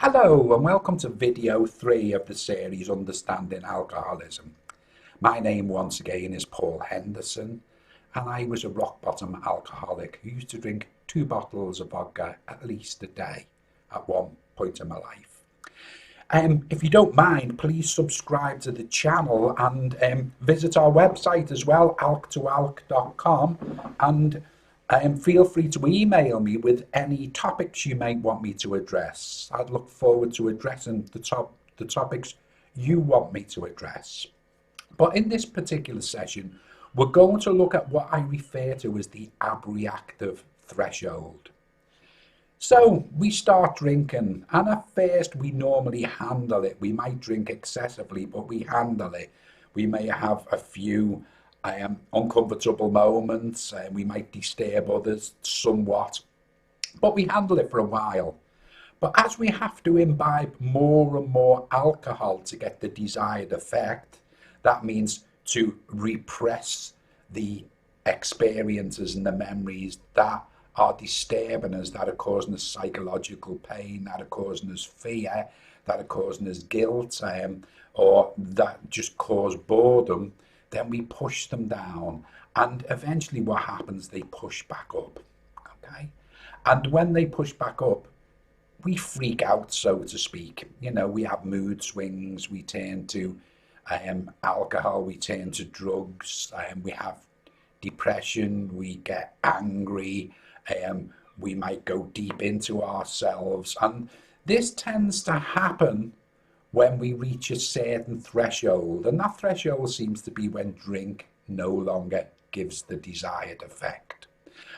Hello and welcome to video 3 of the series Understanding Alcoholism. My name once again is Paul Henderson and I was a rock bottom alcoholic who used to drink 2 bottles of vodka at least a day at one point in my life. If you don't mind, please subscribe to the channel and visit our website as well, alc2alc.com, and feel free to email me with any topics you may want me to address. I'd look forward to addressing the topics you want me to address. But in this particular session, we're going to look at what I refer to as the abreactive threshold. So we start drinking, and at first we normally handle it. We might drink excessively, but we handle it. We may have a few uncomfortable moments, and we might disturb others somewhat, but we handle it for a while. But as we have to imbibe more and more alcohol to get the desired effect, that means to repress the experiences and the memories that are disturbing us, that are causing us psychological pain, that are causing us fear, that are causing us guilt, or that just cause boredom, then we push them down. And eventually what happens, they push back up, okay? And when they push back up, we freak out, so to speak. You know, we have mood swings, we turn to alcohol, we turn to drugs, we have depression, we get angry, we might go deep into ourselves, and this tends to happen when we reach a certain threshold, and that threshold seems to be when drink no longer gives the desired effect.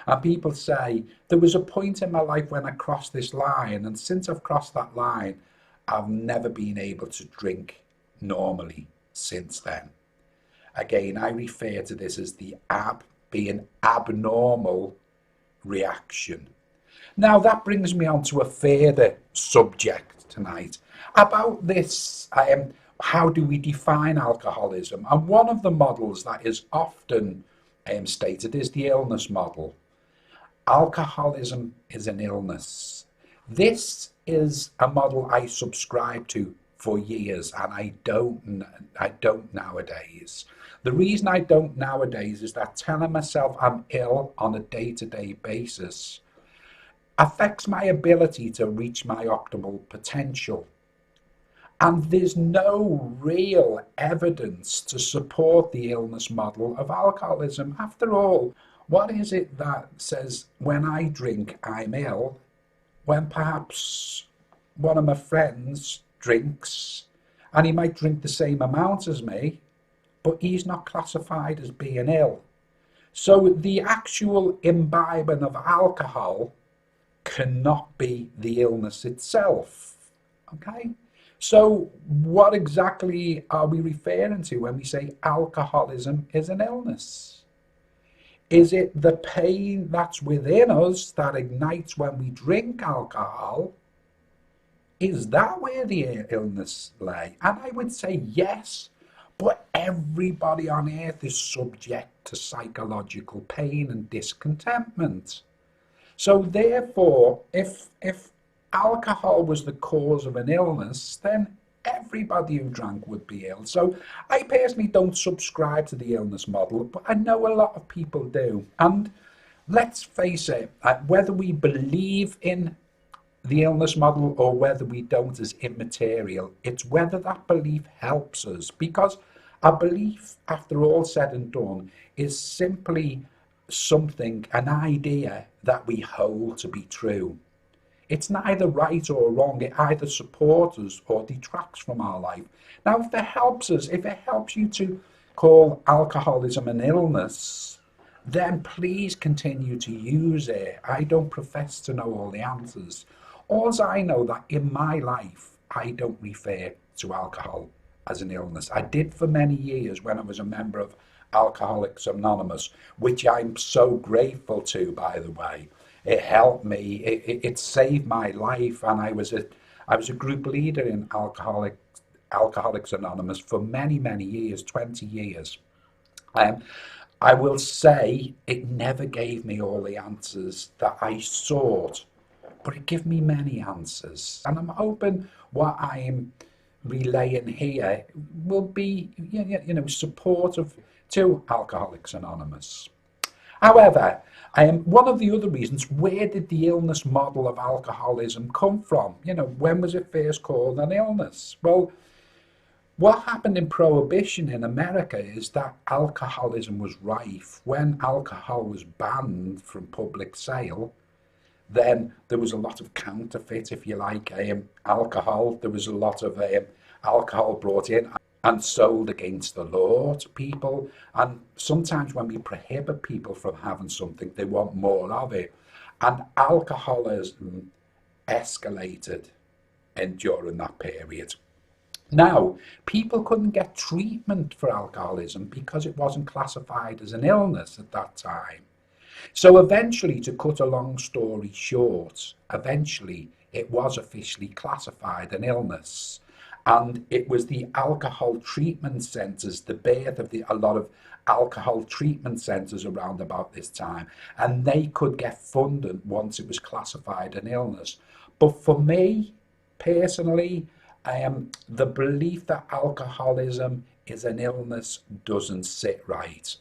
And people say, there was a point in my life when I crossed this line, and since I've crossed that line, I've never been able to drink normally since then. Again, I refer to this as the being abnormal reaction. Now that brings me on to a further subject tonight about this, how do we define alcoholism? And one of the models that is often stated is the illness model. Alcoholism is an illness. This is a model I subscribe to for years, and I don't nowadays. The reason I don't nowadays is that telling myself I'm ill on a day-to-day basis affects my ability to reach my optimal potential. And there's no real evidence to support the illness model of alcoholism. After all, what is it that says when I drink I'm ill, when perhaps one of my friends drinks and he might drink the same amount as me, but he's not classified as being ill? So the actual imbibing of alcohol cannot be the illness itself, okay? So what exactly are we referring to when we say alcoholism is an illness? Is it the pain that's within us that ignites when we drink alcohol? Is that where the illness lay? And I would say yes, but everybody on earth is subject to psychological pain and discontentment. So therefore, if alcohol was the cause of an illness, then everybody who drank would be ill. So I personally don't subscribe to the illness model, but I know a lot of people do. And let's face it, whether we believe in the illness model or whether we don't is immaterial. It's whether that belief helps us, because a belief, after all said and done, is simply something, an idea that we hold to be true. It's neither right or wrong. It either supports us or detracts from our life. Now, if it helps us, if it helps you to call alcoholism an illness, then please continue to use it. I don't profess to know all the answers. All I know that in my life, I don't refer to alcohol as an illness. I did for many years when I was a member of Alcoholics Anonymous, which I'm so grateful to, by the way. It helped me, it saved my life, and I was a group leader in Alcoholics Anonymous for many, many years, 20 years. I will say it never gave me all the answers that I sought but it gives me many answers. And I'm hoping what I'm relaying here will be, supportive to Alcoholics Anonymous. However, one of the other reasons, where did the illness model of alcoholism come from? When was it first called an illness? Well, what happened in Prohibition in America is that alcoholism was rife. When alcohol was banned from public sale, then there was a lot of counterfeit, if you like, alcohol. There was a lot of alcohol brought in and sold against the law to people. And sometimes when we prohibit people from having something, they want more of it. And alcoholism escalated during that period. Now, people couldn't get treatment for alcoholism because it wasn't classified as an illness at that time. So eventually, to cut a long story short, eventually it was officially classified an illness. And it was the alcohol treatment centres, the birth of a lot of alcohol treatment centres around about this time. And they could get funded once it was classified an illness. But for me, personally, the belief that alcoholism is an illness doesn't sit right.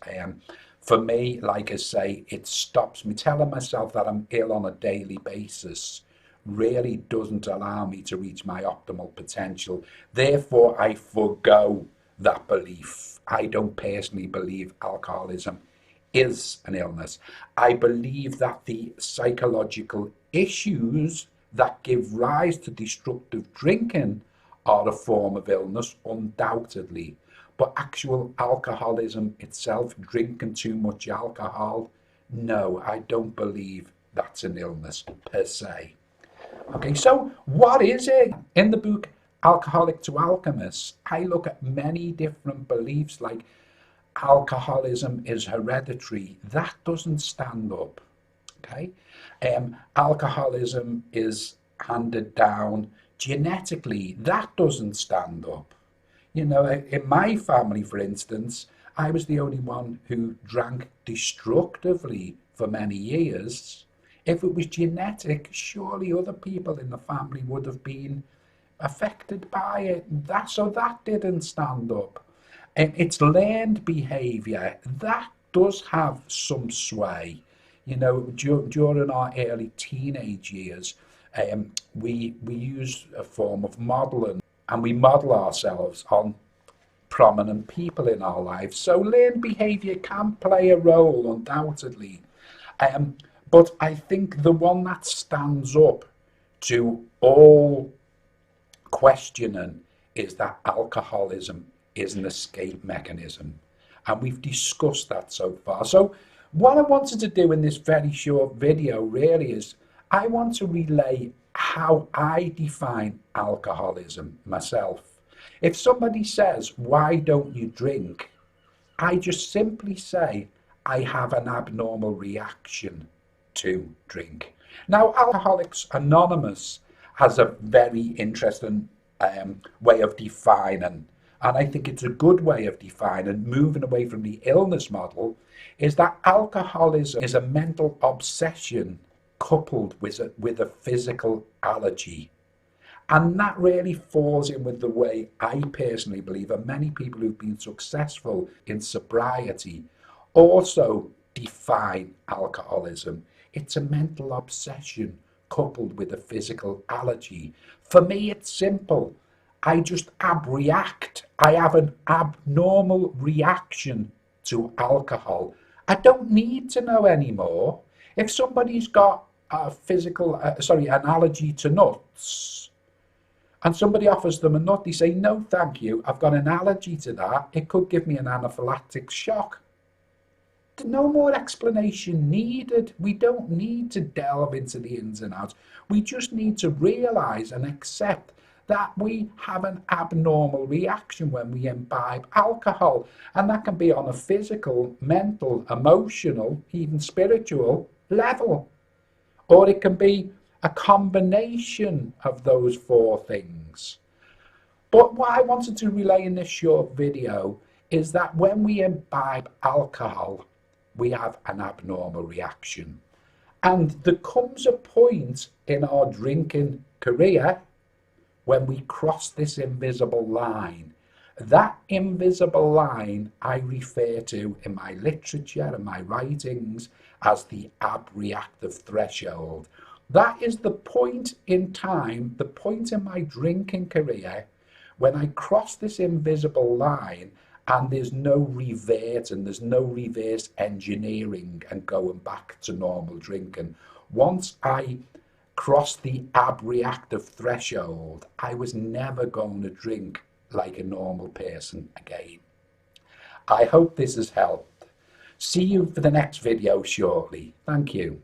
For me, like I say, it stops me. Telling myself that I'm ill on a daily basis really doesn't allow me to reach my optimal potential. Therefore, I forgo that belief. I don't personally believe alcoholism is an illness. I believe that the psychological issues that give rise to destructive drinking are a form of illness, undoubtedly. But actual alcoholism itself, drinking too much alcohol, no, I don't believe that's an illness per se. Okay, so what is it? In the book Alcoholic to Alchemist, I look at many different beliefs like alcoholism is hereditary. That doesn't stand up. Okay, alcoholism is handed down genetically. That doesn't stand up. In my family, for instance, I was the only one who drank destructively for many years. If it was genetic, surely other people in the family would have been affected by it. So that didn't stand up. It's learned behaviour. That does have some sway. During our early teenage years, we use a form of modelling, and we model ourselves on prominent people in our lives. So learned behaviour can play a role, undoubtedly. But I think the one that stands up to all questioning is that alcoholism is an escape mechanism. And we've discussed that so far. So what I wanted to do in this very short video really is I want to relay how I define alcoholism myself. If somebody says, "Why don't you drink?" I just simply say, I have an abnormal reaction to drink. Now, Alcoholics Anonymous has a very interesting way of defining, and I think it's a good way of defining, moving away from the illness model, is that alcoholism is a mental obsession coupled with a physical allergy. And that really falls in with the way I personally believe, and many people who've been successful in sobriety also define alcoholism. It's a mental obsession coupled with a physical allergy. For me, it's simple. I just abreact. I have an abnormal reaction to alcohol. I don't need to know anymore. If somebody's got an allergy to nuts, and somebody offers them a nut, they say, "No, thank you, I've got an allergy to that. It could give me an anaphylactic shock." No more explanation needed. We don't need to delve into the ins and outs. We just need to realize and accept that we have an abnormal reaction when we imbibe alcohol. And that can be on a physical, mental, emotional, even spiritual level. Or it can be a combination of those four things. But what I wanted to relay in this short video is that when we imbibe alcohol, we have an abnormal reaction. And there comes a point in our drinking career when we cross this invisible line. That invisible line I refer to in my literature and my writings as the abreactive threshold. That is the point in time, the point in my drinking career when I cross this invisible line and there's no revert and there's no reverse engineering and going back to normal drinking. Once I crossed the abreactive threshold, I was never going to drink like a normal person again. I hope this has helped. See you for the next video shortly. Thank you.